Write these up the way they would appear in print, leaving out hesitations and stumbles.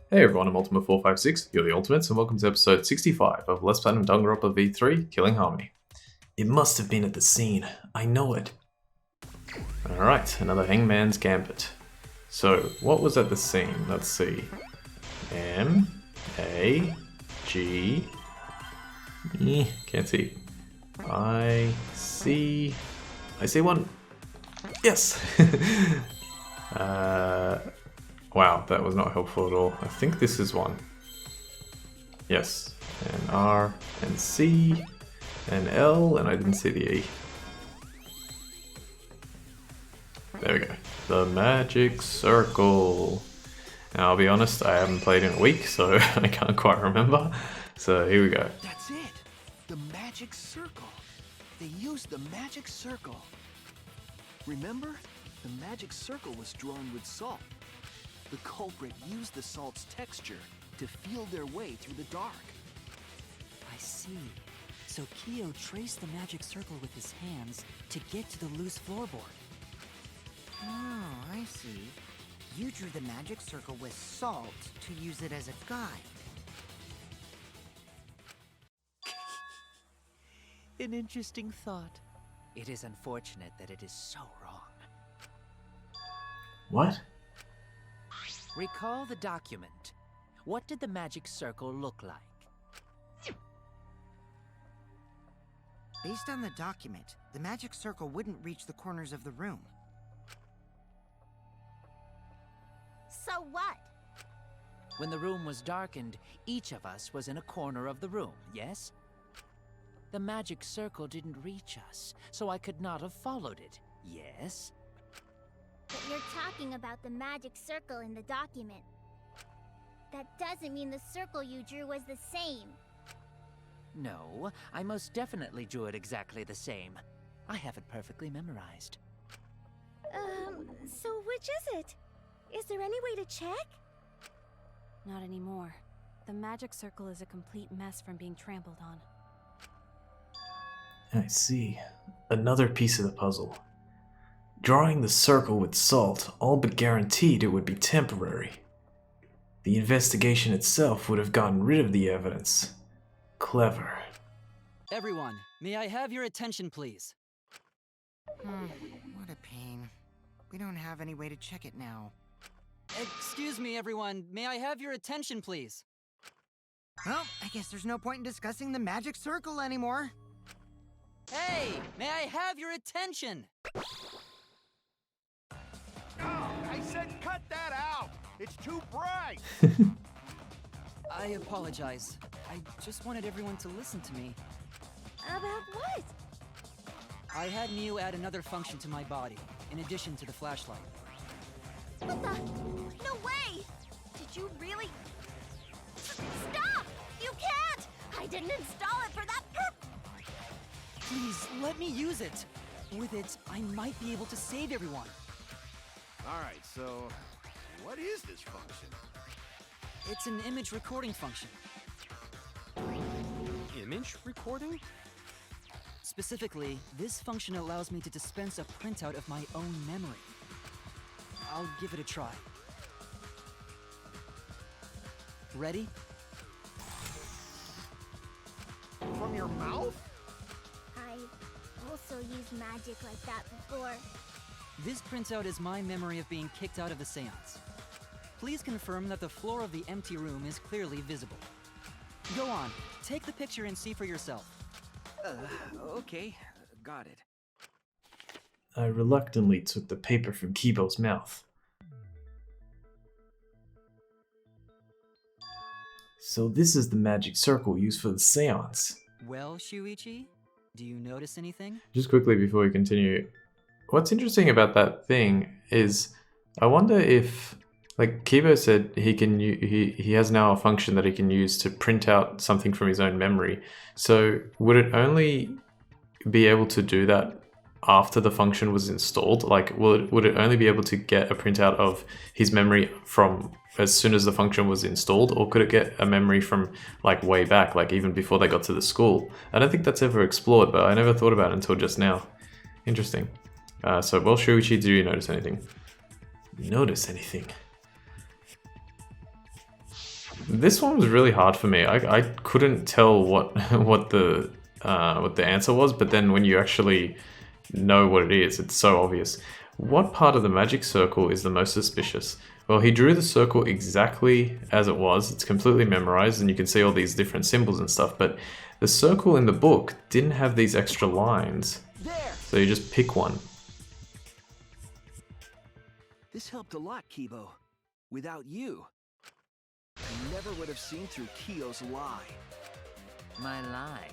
Hey everyone, I'm Ultima456, you're the Ultimates, and welcome to episode 65 of Let's Play Danganronpa V3, Killing Harmony. It must have been at the scene, I know it. Alright, another Hangman's Gambit. So, what was at the scene? Let's see. M, A, G, can't see. I see one. Yes! Wow, that was not helpful at all. I think this is one. Yes. And R, and C, and L, and I didn't see the E. There we go. The Magic Circle. Now, I'll be honest, I haven't played in a week, so I can't quite remember. So here we go. That's it! The Magic Circle. They used the Magic Circle. Remember? The Magic Circle was drawn with salt. The culprit used the salt's texture to feel their way through the dark. I see. So Kyo traced the magic circle with his hands to get to the loose floorboard. Oh, I see. You drew the magic circle with salt to use it as a guide. An interesting thought. It is unfortunate that it is so wrong. What? Recall the document. What did the magic circle look like? Based on the document, the magic circle wouldn't reach the corners of the room. So what? When the room was darkened, each of us was in a corner of the room, yes? The magic circle didn't reach us, so I could not have followed it, yes? But you're talking about the magic circle in the document. That doesn't mean the circle you drew was the same. No, I most definitely drew it exactly the same. I have it perfectly memorized. So which is it? Is there any way to check? Not anymore. The magic circle is a complete mess from being trampled on. I see. Another piece of the puzzle. Drawing the circle with salt all but guaranteed it would be temporary. The investigation itself would have gotten rid of the evidence. Clever. Everyone, may I have your attention, please? What a pain. We don't have any way to check it now. Excuse me, everyone. May I have your attention, please? Well, I guess there's no point in discussing the magic circle anymore. Hey, may I have your attention? Oh, I said cut that out! It's too bright! I apologize. I just wanted everyone to listen to me. About what? I had Neo add another function to my body, in addition to the flashlight. What the? No way! Did you really? Stop! You can't! I didn't install it for that purpose! Please, let me use it. With it, I might be able to save everyone. Alright, so what is this function? It's an image recording function. Image recording? Specifically, this function allows me to dispense a printout of my own memory. I'll give it a try. Ready? From your mouth? I've also used magic like that before. This printout is my memory of being kicked out of the seance. Please confirm that the floor of the empty room is clearly visible. Go on, take the picture and see for yourself. Okay. Got it. I reluctantly took the paper from Kibo's mouth. So this is the magic circle used for the seance. Well, Shuichi, do you notice anything? Just quickly before we continue, what's interesting about that thing is, I wonder if, like Kibo said, he has now a function that he can use to print out something from his own memory. So would it only be able to do that after the function was installed? Like, would it only be able to get a printout of his memory from as soon as the function was installed, or could it get a memory from like way back, like even before they got to the school? I don't think that's ever explored, but I never thought about it until just now. Interesting. So, well, Shuichi, do you notice anything? Notice anything? This one was really hard for me. I couldn't tell what what the answer was, but then when you actually know what it is, it's so obvious. What part of the magic circle is the most suspicious? Well, he drew the circle exactly as it was. It's completely memorized, and you can see all these different symbols and stuff, but the circle in the book didn't have these extra lines. There! So you just pick one. This helped a lot, Kibo. Without you, I never would have seen through Kyo's lie. My lie.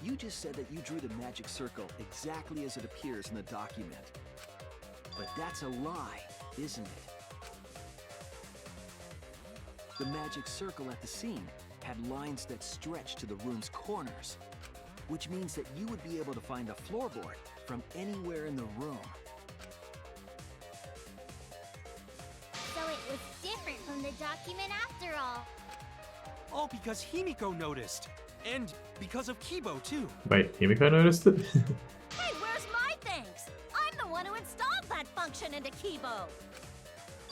You just said that you drew the magic circle exactly as it appears in the document. But that's a lie, isn't it? The magic circle at the scene had lines that stretched to the room's corners, which means that you would be able to find a floorboard from anywhere in the room. So it was different from the document after all. All because Himiko noticed. And because of Kibo, too. Wait, Himiko noticed it? Hey, where's my thanks? I'm the one who installed that function into Kibo.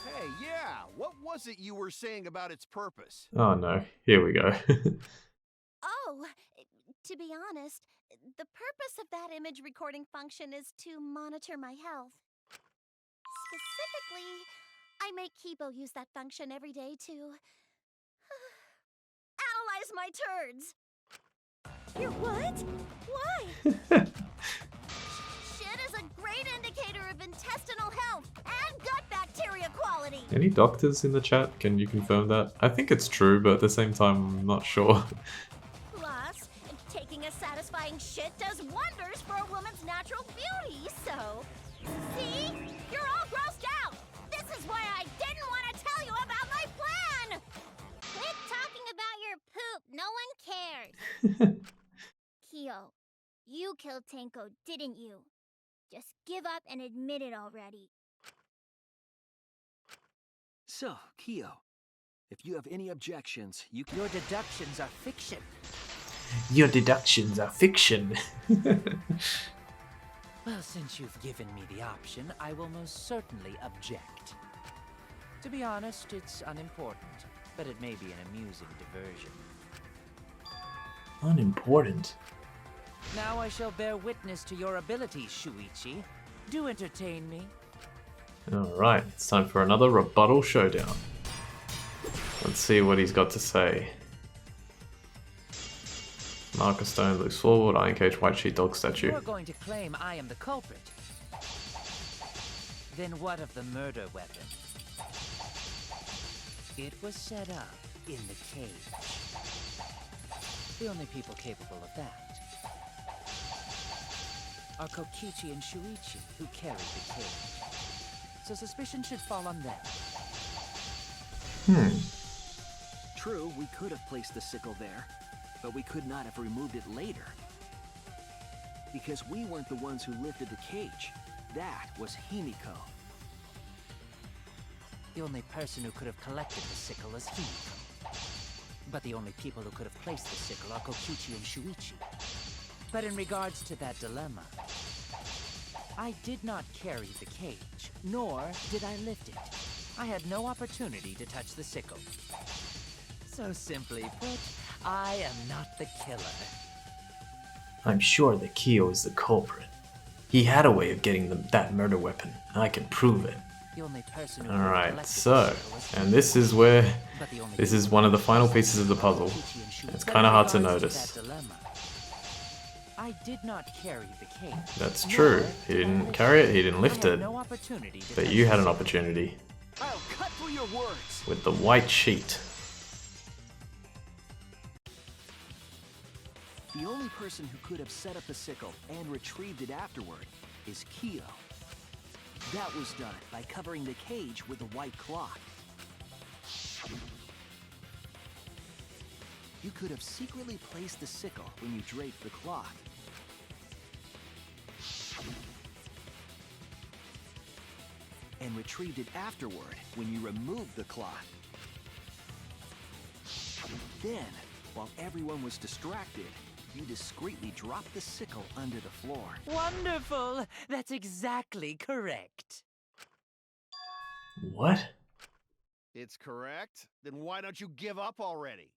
Hey, yeah, what was it you were saying about its purpose? Oh no, here we go. Oh, to be honest, the purpose of that image recording function is to monitor my health. Specifically, I make Kibo use that function every day to analyze my turds. Your what? Why? Shit is a great indicator of intestinal health and gut bacteria quality. Any doctors in the chat? Can you confirm that? I think it's true, but at the same time, I'm not sure. Plus, taking a satisfying shit does wonders for a woman's natural beauty, so... See? You're all grossed out! This is why I didn't want to tell you about my plan! Quit talking about your poop, no one cares. Kyo, you killed Tenko, didn't you? Just give up and admit it already. So, Kyo, if you have any objections, you can... Your deductions are fiction. Your deductions are fiction. Well, since you've given me the option, I will most certainly object. To be honest, it's unimportant, but it may be an amusing diversion. Unimportant. Now I shall bear witness to your abilities, Shuichi. Do entertain me. Alright, it's time for another rebuttal showdown. Let's see what he's got to say. Marker stone, looks forward, iron cage, white sheet, dog statue. You're going to claim I am the culprit. Then what of the murder weapon? It was set up in the cage. The only people capable of that are Kokichi and Shuichi, who carried the cage. So suspicion should fall on them. True, we could have placed the sickle there, but we could not have removed it later. Because we weren't the ones who lifted the cage. That was Himiko. The only person who could have collected the sickle is Himiko. But the only people who could have placed the sickle are Kokichi and Shuichi. But in regards to that dilemma, I did not carry the cage, nor did I lift it. I had no opportunity to touch the sickle. So simply put, I am not the killer. I'm sure that Kyo is the culprit. He had a way of getting that murder weapon. I can prove it. The only person who Alright, so, and this is where, this is one of the final pieces of the puzzle. It's kind of hard to notice. I did not carry the cage. That's true. He didn't carry it, he didn't lift it. But you had an opportunity. I'll cut through your words. With the white sheet. The only person who could have set up the sickle and retrieved it afterward is Kyo. That was done by covering the cage with a white cloth. You could have secretly placed the sickle when you draped the cloth. And retrieved it afterward when you removed the cloth. Then, while everyone was distracted, you discreetly dropped the sickle under the floor. Wonderful! That's exactly correct. What? It's correct. Then why don't you give up already?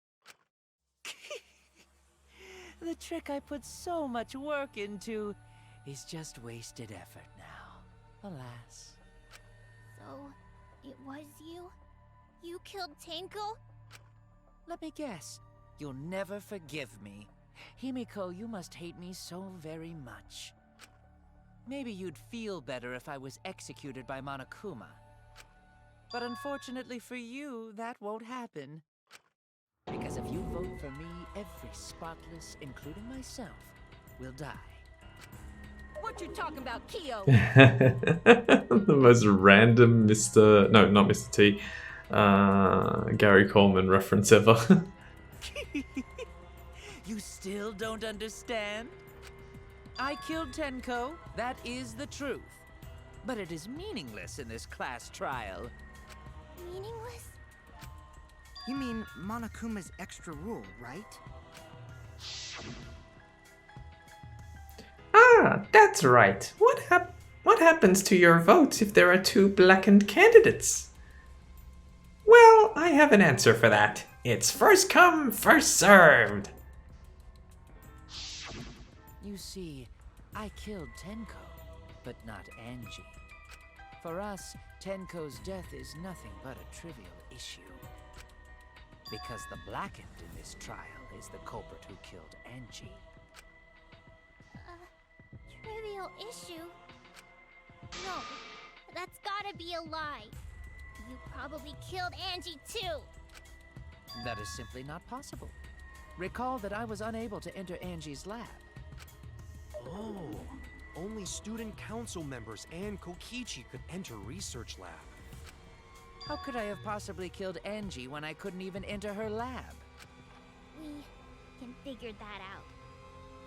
The trick I put so much work into is just wasted effort now. Alas. So, it was you? You killed Tenko? Let me guess. You'll never forgive me. Himiko, you must hate me so very much. Maybe you'd feel better if I was executed by Monokuma. But unfortunately for you, that won't happen. Because if you vote for me, every Sparkless, including myself, will die. What you talking about, Kyo? The most random Mr. No, not Mr. T. Gary Coleman reference ever. You still don't understand? I killed Tenko, that is the truth. But it is meaningless in this class trial. Meaningless? You mean Monokuma's extra rule, right? Ah, that's right. What happens to your votes if there are two blackened candidates? Well, I have an answer for that. It's first come, first served. You see, I killed Tenko, but not Angie. For us, Tenko's death is nothing but a trivial issue. Because the blackened in this trial is the culprit who killed Angie. Trivial issue? No, that's gotta be a lie. You probably killed Angie too. That is simply not possible. Recall that I was unable to enter Angie's lab. Oh, only student council members and Kokichi could enter research lab. How could I have possibly killed Angie when I couldn't even enter her lab? We can figure that out.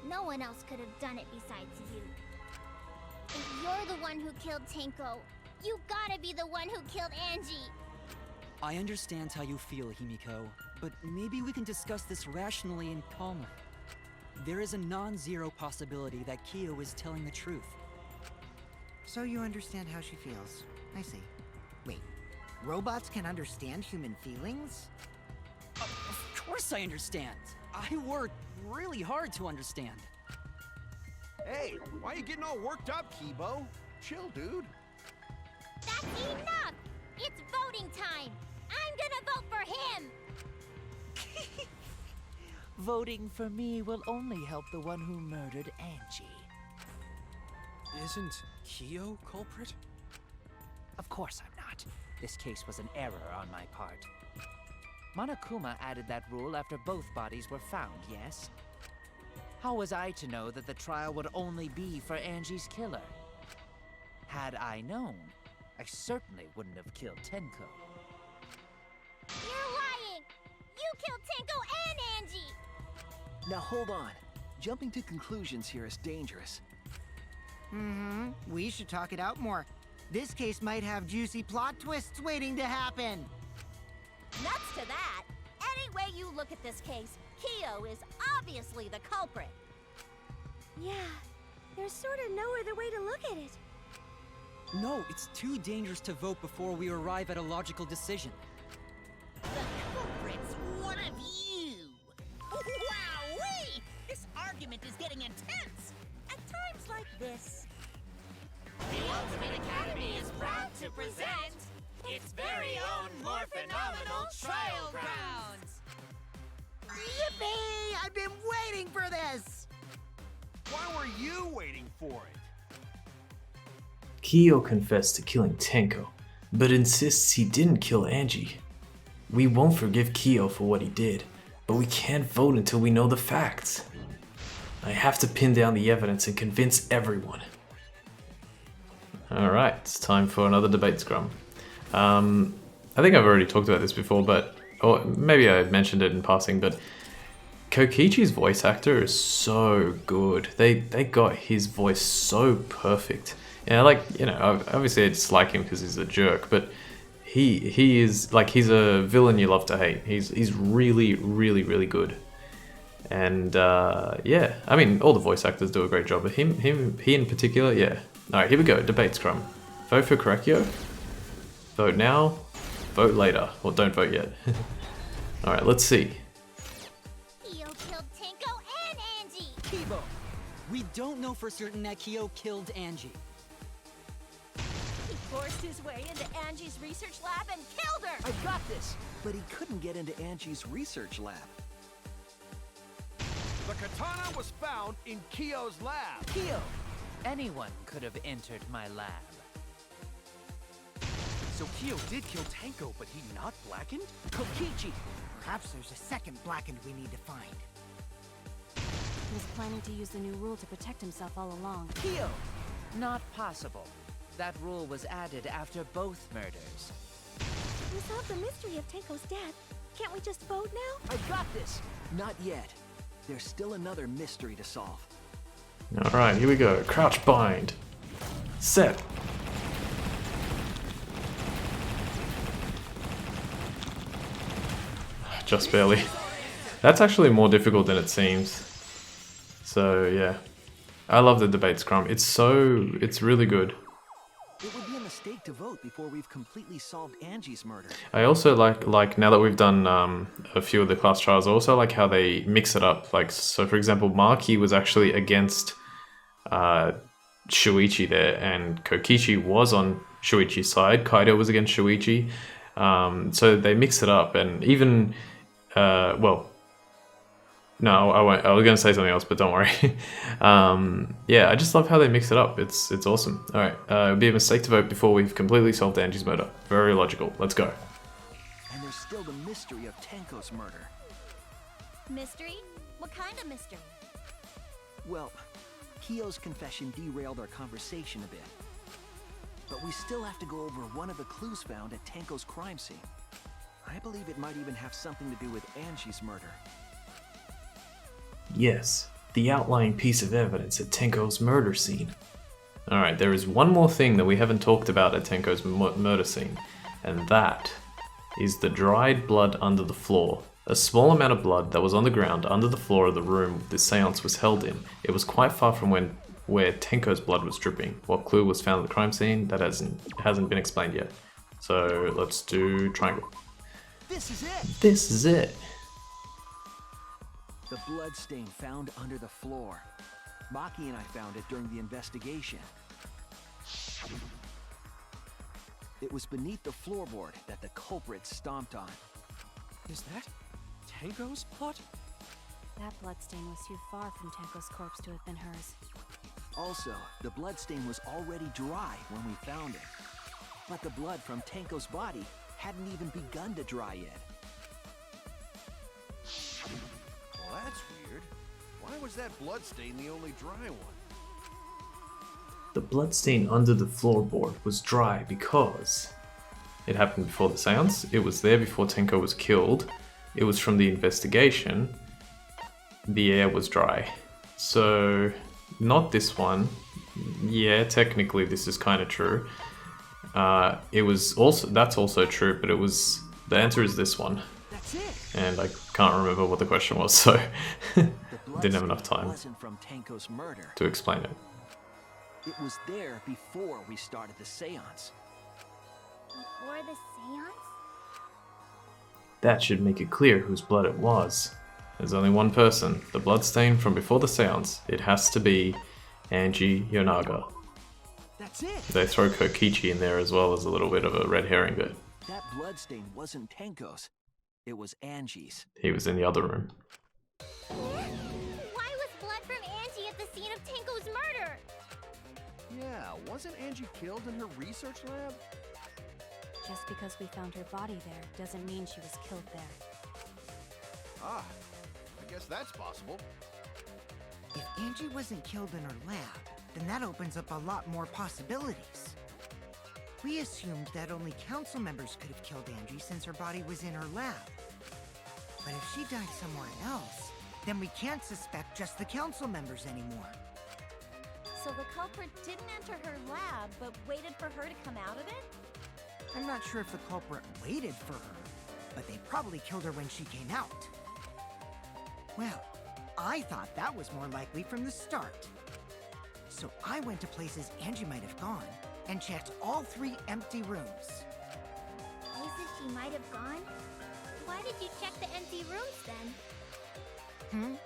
No one else could have done it besides you. If you're the one who killed Tenko, you gotta be the one who killed Angie. I understand how you feel, Himiko, but maybe we can discuss this rationally and calmly. There is a non-zero possibility that Kyo is telling the truth. So you understand how she feels. I see. Wait, robots can understand human feelings? Of course I understand. I worked really hard to understand. Hey, why are you getting all worked up, Kibo? Chill, dude. That's enough! It's voting time! I'm gonna vote for him! Voting for me will only help the one who murdered Angie. Isn't Kyo culprit? Of course I'm not. This case was an error on my part. Monokuma added that rule after both bodies were found, yes? How was I to know that the trial would only be for Angie's killer? Had I known, I certainly wouldn't have killed Tenko. You're lying! You killed Tenko and Angie! Now hold on. Jumping to conclusions here is dangerous. Mm-hmm. We should talk it out more. This case might have juicy plot twists waiting to happen. Nuts to that! Any way you look at this case, Kyo is obviously the culprit. Yeah, there's sort of no other way to look at it. No, it's too dangerous to vote before we arrive at a logical decision. The culprit's one of you! Wowee! This argument is getting intense! At times like this... The Ultimate Academy is proud to present its very own more phenomenal trial grounds! Yippee! I've been waiting for this! Why were you waiting for it? Kyo confessed to killing Tenko, but insists he didn't kill Angie. We won't forgive Kyo for what he did, but we can't vote until we know the facts. I have to pin down the evidence and convince everyone. Alright, it's time for another debate scrum. I think I've already talked about this before, or maybe I mentioned it in passing, but Kokichi's voice actor is so good. They got his voice so perfect. Yeah, obviously I dislike him because he's a jerk, but he is, he's a villain you love to hate. He's really, really, really good. And yeah, I mean, all the voice actors do a great job, but he in particular, yeah. Alright, here we go, debate scrum. Vote for Korekyo. Vote now. Vote later, or don't vote yet. Alright, let's see. Kyo killed Tenko and Angie. Kibo! We don't know for certain that Kyo killed Angie. He forced his way into Angie's research lab and killed her. I got this! But he couldn't get into Angie's research lab. The katana was found in Kyo's lab. Kyo! Anyone could have entered my lab. So Kyo did kill Tenko, but he not blackened? Kokichi! Perhaps there's a second blackened we need to find. He was planning to use the new rule to protect himself all along. Kyo! Not possible. That rule was added after both murders. We solved the mystery of Tenko's death. Can't we just vote now? I got this! Not yet. There's still another mystery to solve. Alright, here we go. Crouch bind. Set. Just barely. That's actually more difficult than it seems. So yeah. I love the debate scrum. It's really good. It would be a mistake to vote before we've completely solved Angie's murder. I also like now that we've done a few of the class trials, I also like how they mix it up. Like, so for example, Maki was actually against Shuichi there, and Kokichi was on Shuichi's side. Kaido was against Shuichi. So they mix it up, and even well, no, I won't. I was going to say something else, but don't worry. Yeah, I just love how they mix it up. It's awesome. All right, it would be a mistake to vote before we've completely solved Angie's murder. Very logical. Let's go. And there's still the mystery of Tenko's murder. Mystery? What kind of mystery? Well, Kyo's confession derailed our conversation a bit. But we still have to go over one of the clues found at Tenko's crime scene. I believe it might even have something to do with Angie's murder. Yes, the outlying piece of evidence at Tenko's murder scene. Alright, there is one more thing that we haven't talked about at Tenko's murder scene, and that is the dried blood under the floor. A small amount of blood that was on the ground under the floor of the room the seance was held in. It was quite far from where Tenko's blood was dripping. What clue was found at the crime scene? That hasn't been explained yet. So let's do triangle. This is it! This is it! The blood stain found under the floor. Maki and I found it during the investigation. It was beneath the floorboard that the culprit stomped on. Is that Tenko's blood? That bloodstain was too far from Tenko's corpse to have been hers. Also, the bloodstain was already dry when we found it. But the blood from Tenko's body hadn't even begun to dry yet. Well, that's weird. Why was that bloodstain the only dry one? The bloodstain under the floorboard was dry because it happened before the seance, it was there before Tenko was killed, it was from the investigation, the air was dry. So, not this one. Yeah, technically this is kind of true. That's also true, but the answer is this one. That's it. And I can't remember what the question was, so didn't have enough time wasn't from Tenko's murder. to explain it. It was there before we started the seance. Before the seance? That should make it clear whose blood it was. There's only one person, the bloodstain from before the seance. It has to be Angie Yonaga. That's it. They throw Kokichi in there as well as a little bit of a red herring bit. That bloodstain wasn't Tenko's. It was Angie's. He was in the other room. Why was blood from Angie at the scene of Tenko's murder? Yeah, wasn't Angie killed in her research lab? Just because we found her body there doesn't mean she was killed there. Ah, I guess that's possible. If Angie wasn't killed in her lab, then that opens up a lot more possibilities. We assumed that only council members could have killed Angie since her body was in her lab. But if she died somewhere else, then we can't suspect just the council members anymore. So the culprit didn't enter her lab, but waited for her to come out of it? I'm not sure if the culprit waited for her, but they probably killed her when she came out. Well, I thought that was more likely from the start. So I went to places Angie might have gone and checked all 3 empty rooms. Places she she might have gone. Why did you check the empty rooms then?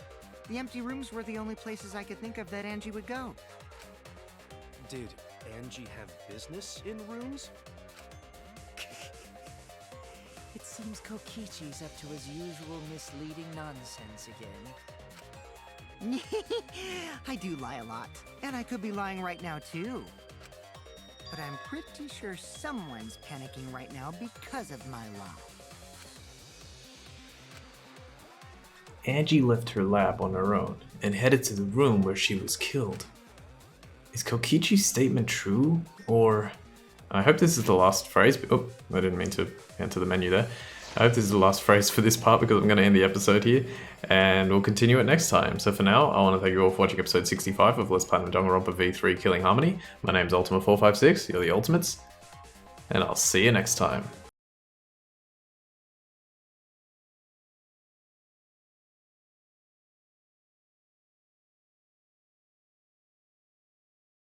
The empty rooms were the only places I could think of that Angie would go. Did Angie have business in rooms? It seems Kokichi's up to his usual misleading nonsense again. I do lie a lot, and I could be lying right now too. But I'm pretty sure someone's panicking right now because of my lie. Angie left her lab on her own and headed to the room where she was killed. Is Kokichi's statement true? Or... I hope this is the last phrase. Oh, I didn't mean to enter the menu there. I hope this is the last phrase for this part because I'm going to end the episode here. And we'll continue it next time. So for now, I want to thank you all for watching episode 65 of Let's Platinum Danganronpa V3 Killing Harmony. My name's Ultima456, you're the Ultimates. And I'll see you next time.